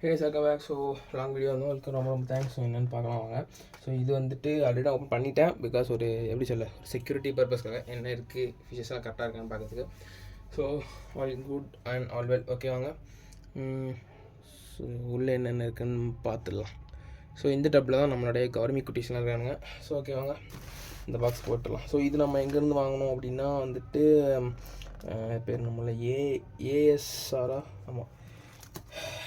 ஹே welcome back. So long video வந்து உங்களுக்கு ரொம்ப ரொம்ப தேங்க்ஸ். என்னென்னு பார்க்கலாம் வாங்க. ஸோ இது வந்துட்டு ஆல்ரெடி ஓப்பன் பண்ணிட்டேன். பிகாஸ் ஒரு எப்படி சொல்ல செக்யூரிட்டி பர்பஸ்க்காக என்ன இருக்குது ஃபீச்சர்ஸ்லாம் கரெக்டாக இருக்கான்னு பார்க்கறதுக்கு. So all good and all well. Okay வாங்க. ஸோ உள்ளே என்னென்ன இருக்குதுன்னு பார்த்துடலாம். ஸோ இந்த டப்பில் தான் நம்மளுடைய கவர்மி குட்டீஸ்லாம் இருக்கானுங்க. ஸோ ஓகே வாங்க இந்த பாக்ஸ் போட்டுடலாம். ஸோ இது நம்ம எங்கேருந்து வாங்கணும் அப்படின்னா வந்துட்டு பேர் நம்மள ஏஎஸ்ஆரா ஆமாம்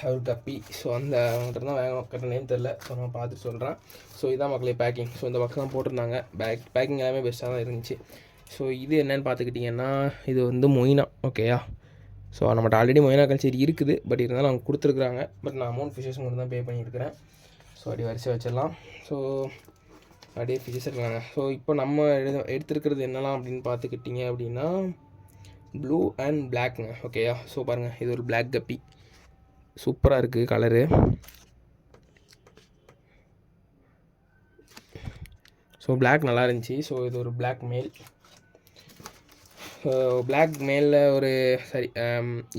ஒரு கப்பி. ஸோ அந்த அவங்ககிட்ட தான் வாங்கணும். கரெக்டாக நேம் தெரில. ஸோ நான் பார்த்துட்டு சொல்கிறேன். ஸோ இதான் மக்களே பேக்கிங். ஸோ இந்த பாக்ஸ் தான் போட்டிருந்தாங்க. பேக்கிங் எல்லாமே பெஸ்ட்டாக தான் இருந்துச்சு. ஸோ இது என்னென்னு பார்த்துக்கிட்டிங்கன்னா இது வந்து மொய்னா. ஓகேயா. ஸோ நம்மகிட்ட ஆல்ரெடி மொய்னா கல்ச்சர் இருக்குது. பட் இருந்தாலும் அவங்க கொடுத்துருக்குறாங்க. பட் நான் அமௌண்ட் ஃபிஷர்ஸ் மட்டும் தான் பே பண்ணியிருக்கிறேன். ஸோ அப்படியே வரிசை வச்சிடலாம். ஸோ அப்படியே ஃபிஷர்ஸ் இருக்காங்க. ஸோ இப்போ நம்ம எடுத்துருக்கிறது என்னலாம் அப்படின்னு பார்த்துக்கிட்டிங்க அப்படின்னா ப்ளூ அண்ட் பிளாக்ங்க. ஓகேயா. ஸோ பாருங்கள் இது ஒரு பிளாக் கப்பி. சூப்பராக இருக்குது கலரு. ஸோ பிளாக் நல்லா இருந்துச்சு. ஸோ இது ஒரு பிளாக் மேல். பிளாக் மேலில் ஒரு சரி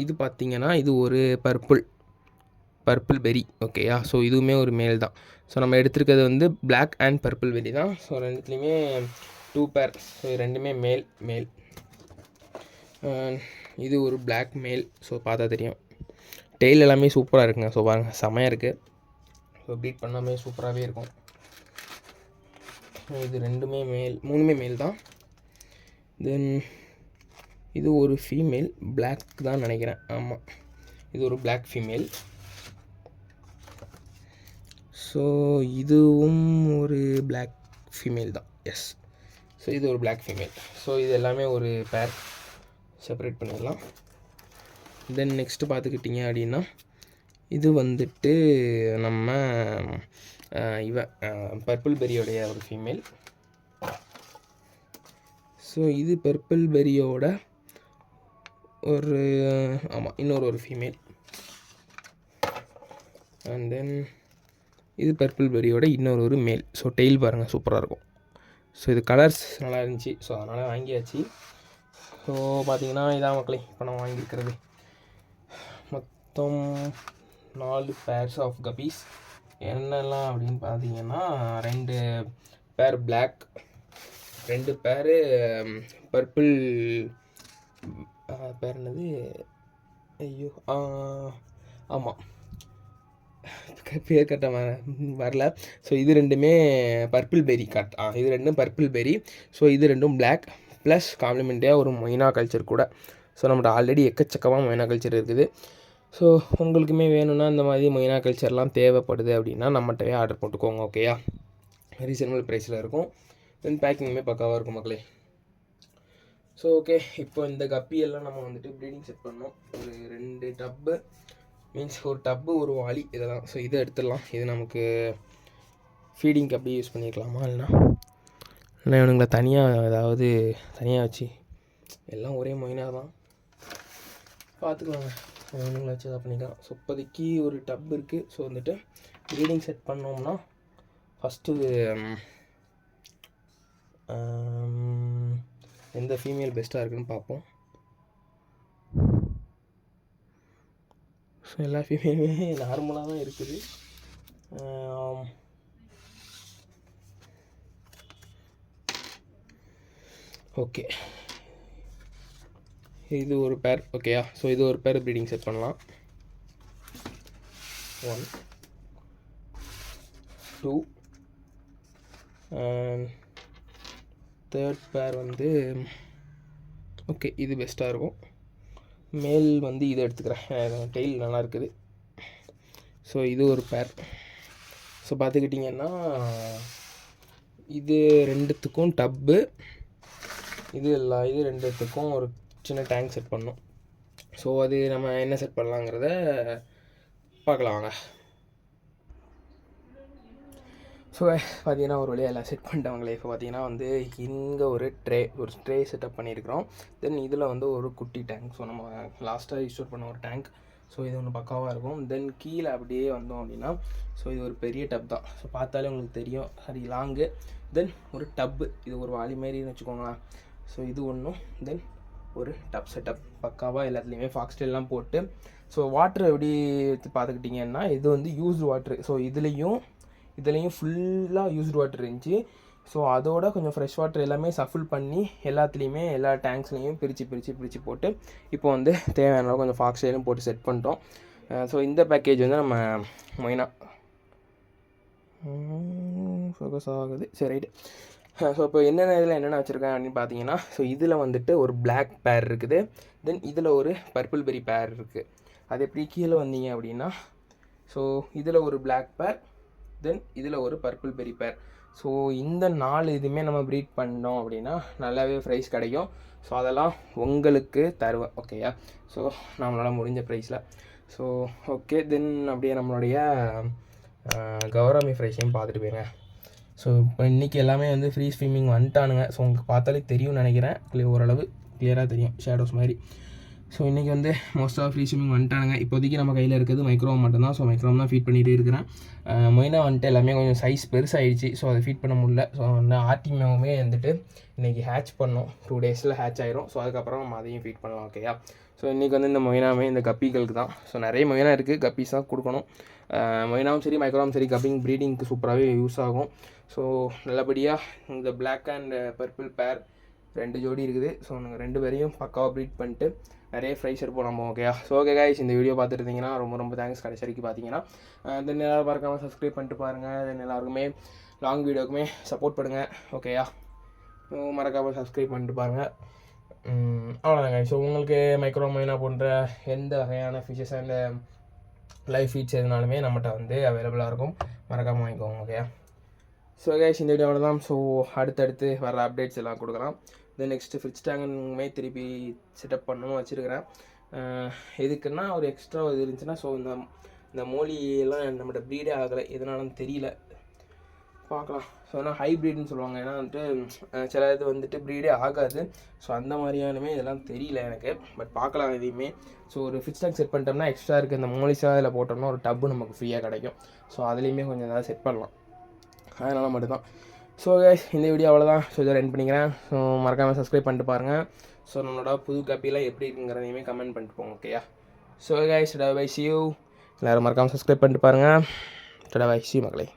இது பார்த்திங்கன்னா இது ஒரு பர்பிள் பெரி. ஓகேயா. ஸோ இதுவுமே ஒரு மேல் தான். ஸோ நம்ம எடுத்துருக்கிறது வந்து பிளாக் அண்ட் பர்பிள் பெரி தான். ஸோ ரெண்டுத்துலேயுமே 2 பேர். ஸோ ரெண்டுமே மேல். இது ஒரு பிளாக் மேல். ஸோ பார்த்தா தெரியும். டெய்ல் எல்லாமே சூப்பராக இருக்குங்க. ஸோ பாருங்கள் செமையாக இருக்குது. ஸோ பீட் பண்ணாமே சூப்பராகவே இருக்கும். இது ரெண்டுமே மூணுமே மேல் தான். தென் இது ஒரு ஃபீமேல். பிளாக் தான் நினைக்கிறேன். ஆமாம் இது ஒரு பிளாக் ஃபீமேல். ஸோ இதுவும் ஒரு பிளாக் ஃபீமேல் தான். எஸ். ஸோ இது ஒரு பிளாக் ஃபீமேல். ஸோ இது எல்லாமே ஒரு பேர். செப்பரேட் பண்ணிடலாம். தென் நெக்ஸ்ட்டு பார்த்துக்கிட்டிங்க அப்படின்னா இது வந்துட்டு நம்ம பர்பிள் பெரியோடைய ஒரு ஃபீமேல். ஸோ இது பர்பிள் பெரியோட ஒரு ஆமாம் இன்னொரு ஃபீமேல். அண்ட் தென் இது பர்பிள் பெரியோட இன்னொரு மேல். ஸோ டெய்ல் பாருங்கள் சூப்பராக இருக்கும். ஸோ இது கலர்ஸ் நல்லா இருந்துச்சு. ஸோ அதனால் வாங்கியாச்சு. ஸோ பார்த்தீங்கன்னா இதான் மக்களே இப்போ நான் வாங்கியிருக்கிறது. மொத்தம் 4 பேர்ஸ் ஆஃப் கப்பீஸ். என்னெல்லாம் அப்படின்னு பார்த்தீங்கன்னா 2 பேர் பிளாக், 2 பேர் பர்பிள். பேர் என்னது ஐயோ ஆமாம் பேர் கரெக்டாக வரல. ஸோ இது ரெண்டுமே பர்பிள் பெரி. இது ரெண்டும் பர்பிள் பெரி. ஸோ இது ரெண்டும் பிளாக் ப்ளஸ் காம்ப்ளிமெண்ட்டாக ஒரு மொய்னா கல்ச்சர் கூட. ஸோ நம்மகிட்ட ஆல்ரெடி எக்கச்சக்கமாக மொய்னா கல்ச்சர் இருக்குது. ஸோ உங்களுக்குமே வேணும்னா இந்த மாதிரி மொய்னா கல்ச்சர்லாம் தேவைப்படுது அப்படின்னா நம்மகிட்டவே ஆர்டர் போட்டுக்கோங்க. ஓகேயா. ரீசனபிள் ப்ரைஸில் இருக்கும். தென் பேக்கிங்குமே பக்காவாக இருக்கும் மக்களே. ஸோ ஓகே இப்போ இந்த கப்பியெல்லாம் நம்ம வந்துட்டு ப்ரீடிங் செட் பண்ணோம். ஒரு 2 டப்பு மீன்ஸ் ஒரு டப்பு ஒரு வாளி இதெல்லாம். ஸோ இதை எடுத்துடலாம். இது நமக்கு ஃபீடிங் கப்பி யூஸ் பண்ணிக்கலாமா இல்லைனா இவனுங்களை தனியாக வச்சு எல்லாம் ஒரே மொய்னா தான் பார்த்துக்கலாங்க. இவனுங்களை வச்சு எதாவது பண்ணிக்கலாம். ஸோ இப்போதைக்கு ஒரு டப் இருக்குது. ஸோ வந்துட்டு ப்ரீடிங் செட் பண்ணோம்னா ஃபஸ்ட்டு எந்த ஃபீமேல் பெஸ்ட்டாக இருக்குதுன்னு பார்ப்போம். ஸோ எல்லா ஃபீமேலுமே நார்மலாக தான் இருக்குது. ஓகே இது ஒரு பேர். ஓகேயா. ஸோ இது ஒரு பேர் ப்ரீடிங் செட் பண்ணலாம். 1 2 அண்ட் தேர்ட் பேர் வந்து ஓகே இது பெஸ்ட்டாக இருக்கும். மேல் வந்து இதை எடுத்துக்கிறேன். டெய்ல் நல்லா இருக்குது. ஸோ இது ஒரு பேர். ஸோ பார்த்துக்கிட்டிங்கன்னா இது ரெண்டுத்துக்கும் டப்பு, இது 2த்துக்கும் ஒரு சின்ன டேங்க் செட் பண்ணோம். ஸோ அது நம்ம என்ன செட் பண்ணலாங்கிறத பார்க்கலாம் வாங்க. ஸோ பார்த்தீங்கன்னா ஒரு வழியாக எல்லாம் செட் பண்ணிட்டவங்களே. இப்போ பார்த்தீங்கன்னா வந்து இங்கே ஒரு ட்ரே செட்டப் பண்ணியிருக்கிறோம். தென் இதில் வந்து ஒரு குட்டி டேங்க். ஸோ நம்ம லாஸ்ட்டாக யூஸ் பண்ண ஒரு டேங்க். ஸோ இது ஒன்று பக்காவாக இருக்கும். தென் கீழே அப்படியே வந்தோம் அப்படின்னா ஸோ இது ஒரு பெரிய டப் தான். ஸோ பார்த்தாலே உங்களுக்கு தெரியும் சரி லாங்கு. தென் ஒரு டப்பு இது ஒரு வாளி மாரின்னு வச்சுக்கோங்களேன். ஸோ இது ஒன்றும். தென் ஒரு டப் செட்டப் பக்காவாக எல்லாத்துலேயுமே ஃபாக்ஸ்டெல்லாம் போட்டு. ஸோ வாட்ரு எப்படி பார்த்துக்கிட்டிங்கன்னா இது வந்து யூஸ்டு வாட்ரு. ஸோ இதுலேயும் ஃபுல்லாக யூஸ்டு வாட்டர் இருந்துச்சு. ஸோ அதோட கொஞ்சம் ஃப்ரெஷ் வாட்டர் எல்லாமே சஃபில் பண்ணி எல்லாத்துலேயுமே எல்லா டேங்க்ஸ்லேயும் பிரித்து போட்டு இப்போ வந்து தேவையான கொஞ்சம் ஃபாக்ஸ்டெயிலும் போட்டு செட் பண்ணிட்டோம். ஸோ இந்த பேக்கேஜ் வந்து நம்ம மொய்னா ஃபோக்கஸ் ஆகுது. சரி ரைட்டு. ஸோ இப்போ என்னென்ன வச்சுருக்கேன் அப்படின்னு பார்த்தீங்கன்னா, ஸோ இதில் வந்துட்டு ஒரு பிளாக் பேர் இருக்குது. தென் இதில் ஒரு பர்பிள் பெரி பேர் இருக்குது. அது எப்படி கீழே வந்தீங்க அப்படின்னா, ஸோ இதில் ஒரு பிளாக் பேர், தென் இதில் ஒரு பர்பிள் பெரி பேர். ஸோ இந்த 4 இதுவுமே நம்ம ப்ரீட் பண்ணோம் அப்படின்னா நல்லாவே ப்ரைஸ் கிடைக்கும். ஸோ அதெல்லாம் உங்களுக்கு தருவேன், ஓகேயா? ஸோ நம்மளால் முடிஞ்ச ப்ரைஸில். ஸோ ஓகே, தென் அப்படியே நம்மளுடைய கௌரமி ஃப்ரைஸையும் பார்த்துட்டு போயிருங்க. ஸோ இப்போ இன்றைக்கி எல்லாமே வந்து ஃப்ரீ ஸ்விம்மிங் வந்துட்டானுங்க. ஸோ உங்களுக்கு பார்த்தாலே தெரியும்னு நினைக்கிறேன், ஓரளவு கிளியராக தெரியும் ஷேடோஸ் மாதிரி. ஸோ இன்றைக்கி வந்து மோஸ்ட் ஆஃப் ஃப்ரீ ஸ்விம்மிங் வந்துட்டானுங்க. இப்போதைக்கு நம்ம கையில் இருக்கிறது மைக்ரோம் மட்டும்தான். ஸோ மைக்ரோம் தான் ஃபீட் பண்ணிகிட்டே இருக்கிறேன். மொய்னா வந்துட்டு எல்லாமே கொஞ்சம் சைஸ் பெருசாகிடுச்சு. ஸோ அதை ஃபீட் பண்ண முடியல. ஸோ வந்து ஆர்டிமியாவுமே வந்துட்டு இன்றைக்கி ஹேட்ச் பண்ணோம். 2 days ஹேட்ச் ஆயிரும். ஸோ அதுக்கப்புறம் நம்ம அதையும் ஃபீட் பண்ணலாம், ஓகேயா? ஸோ இன்றைக்கி வந்து இந்த மொய்னாவே இந்த கப்பிகளுக்கு தான். ஸோ நிறைய மொய்னா இருக்குது, கப்பீஸ் தான் கொடுக்கணும். மொய்னாவும் சரி மைக்ரோவும் சரி கப்பிங் ப்ரீடிங்க்கு சூப்பராகவே யூஸ் ஆகும். ஸோ நல்லபடியாக இந்த பிளாக் அண்ட் பர்பிள் பேர் 2 ஜோடி இருக்குது. ஸோ நாங்கள் 2 பேரையும் பக்காவாக ப்ரீட் பண்ணிட்டு நிறைய ஃப்ரைஸ் இருப்போம் நம்ம, ஓகேயா? ஸோ ஓகே கைஸ், இந்த வீடியோ பார்த்துட்டு இருந்தீங்கன்னா ரொம்ப தேங்க்ஸ். கடைசி வரைக்கும் பார்த்தீங்கன்னா தென் எல்லாரும் மறக்காமல் சப்ஸ்கிரைப் பண்ணிட்டு பாருங்கள். தென் எல்லாருக்குமே லாங் வீடியோக்குமே சப்போர்ட் பண்ணுங்கள், ஓகேயா? மறக்காமல் சப்ஸ்கிரைப் பண்ணிட்டு பாருங்கள். அவ்வளோதாங்க. ஸோ உங்களுக்கு மைக்ரோ மொய்னா போன்ற எந்த வகையான ஃபிஷஸ் அண்ட் லைவ் ஃபீட்ஸ் எதுனாலுமே நம்மகிட்ட வந்து அவைலபிளாக இருக்கும், மறக்காமல் வாங்கிக்கோங்க, ஓகேயா? ஸோ கைஸ், இந்த வீடியோவில் தான். ஸோ அடுத்தடுத்து வர அப்டேட்ஸ் எல்லாம் கொடுக்கலாம். தென் நெக்ஸ்ட்டு ஃப்ரிட்ஜ் டேங்குமே திருப்பி செட்டப் பண்ணணும் வச்சுருக்கிறேன். எதுக்குன்னா ஒரு எக்ஸ்ட்ரா இது இருந்துச்சுன்னா, ஸோ இந்த மோலியெல்லாம் நம்மகிட்ட ப்ரீடே ஆகலை, எதனாலும் தெரியல, பார்க்கலாம். ஸோ ஆனால் ஹைப்ரிட்னு சொல்லுவாங்க. ஏன்னா வந்துட்டு சில இது வந்துட்டு ப்ரீடே ஆகாது. ஸோ அந்த மாதிரியானுமே இதெல்லாம் தெரியல எனக்கு, பட் பார்க்கலாம் எதையுமே. ஸோ ஒரு ஃபிக்ஸ் டேங்க் செட் பண்ணிட்டோம்னா எக்ஸ்ட்ரா இருக்குது இந்த மோலிஸாக இதில் போட்டோம்னா ஒரு டப்பு நமக்கு ஃப்ரீயாக கிடைக்கும். ஸோ அதுலேயுமே கொஞ்சம் ஏதாவது செட் பண்ணலாம், அதனால் மட்டும்தான். ஸோ கைஸ், இந்த வீடியோ அவ்வளோதான். ஸோ இதை எண்ட் பண்ணிக்கிறேன். ஸோ மறக்காமல் சப்ஸ்கிரைப் பண்ணிட்டு பாருங்கள். ஸோ நம்மளோட புது காப்பியெல்லாம் எப்படி இருக்குங்கிறதையுமே கமெண்ட் பண்ணிட்டு போங்க, ஓகேயா? ஸோ கைஸ், டடா பை, சி யூ. எல்லோரும் மறக்காமல் சப்ஸ்கிரைப் பண்ணிட்டு பாருங்கள். டடா பை, சி யூ மக்களே.